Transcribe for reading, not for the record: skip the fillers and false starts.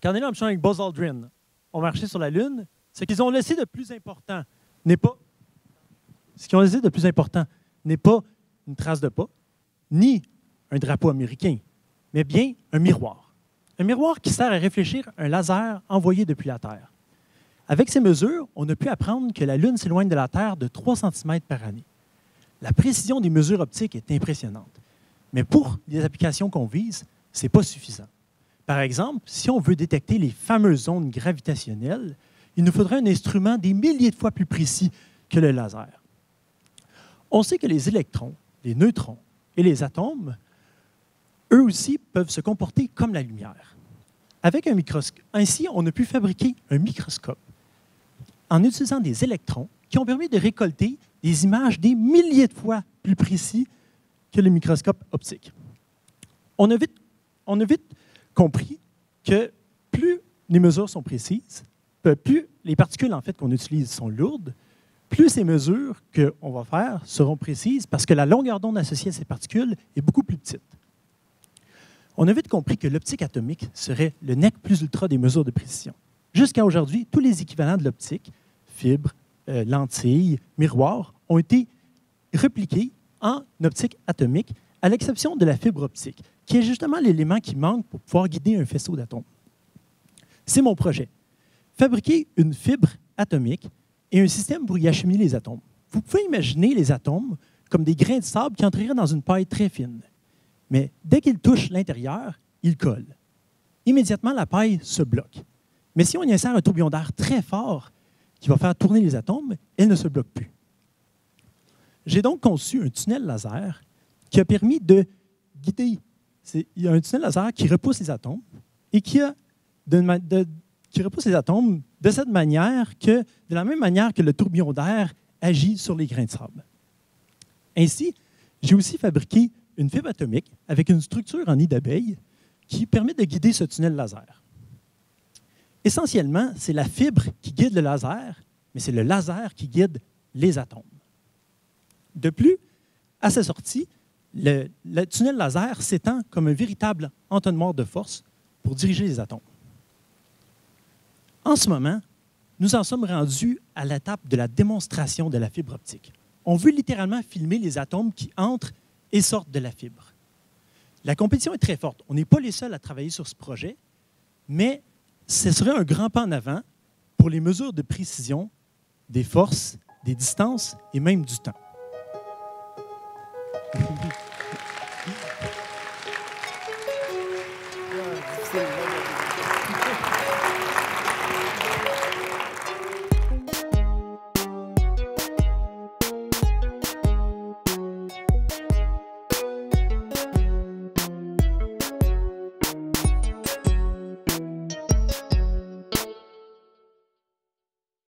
quand Neil Armstrong et Buzz Aldrin ont marché sur la Lune, ce qu'ils ont laissé de plus important n'est pas une trace de pas, ni un drapeau américain, mais bien un miroir. Un miroir qui sert à réfléchir un laser envoyé depuis la Terre. Avec ces mesures, on a pu apprendre que la Lune s'éloigne de la Terre de 3 cm par année. La précision des mesures optiques est impressionnante. Mais pour les applications qu'on vise, ce n'est pas suffisant. Par exemple, si on veut détecter les fameuses ondes gravitationnelles, il nous faudrait un instrument des milliers de fois plus précis que le laser. On sait que les électrons, les neutrons et les atomes, eux aussi, peuvent se comporter comme la lumière. Avec un microscope, ainsi, on a pu fabriquer un microscope en utilisant des électrons qui ont permis de récolter des images des milliers de fois plus précis que le microscope optique. On a vite compris que plus les mesures sont précises, plus les particules en fait, qu'on utilise sont lourdes, plus ces mesures qu'on va faire seront précises parce que la longueur d'onde associée à ces particules est beaucoup plus petite. On a vite compris que l'optique atomique serait le nec plus ultra des mesures de précision. Jusqu'à aujourd'hui, tous les équivalents de l'optique, fibres, lentilles, miroirs, ont été repliqués en optique atomique, à l'exception de la fibre optique, qui est justement l'élément qui manque pour pouvoir guider un faisceau d'atomes. C'est mon projet. Fabriquer une fibre atomique et un système pour y acheminer les atomes. Vous pouvez imaginer les atomes comme des grains de sable qui entreraient dans une paille très fine. Mais dès qu'ils touchent l'intérieur, ils collent. Immédiatement, la paille se bloque. Mais si on y insère un tourbillon d'air très fort qui va faire tourner les atomes, elle ne se bloque plus. J'ai donc conçu un tunnel laser qui a permis de guider. Il y a un tunnel laser qui repousse les atomes et qui repousse les atomes de cette manière de la même manière que le tourbillon d'air agit sur les grains de sable. Ainsi, j'ai aussi fabriqué une fibre atomique avec une structure en nid d'abeille qui permet de guider ce tunnel laser. Essentiellement, c'est la fibre qui guide le laser, mais c'est le laser qui guide les atomes. De plus, à sa sortie, le tunnel laser s'étend comme un véritable entonnoir de force pour diriger les atomes. En ce moment, nous en sommes rendus à l'étape de la démonstration de la fibre optique. On veut littéralement filmer les atomes qui entrent et sortent de la fibre. La compétition est très forte. On n'est pas les seuls à travailler sur ce projet, mais ce serait un grand pas en avant pour les mesures de précision des forces, des distances et même du temps.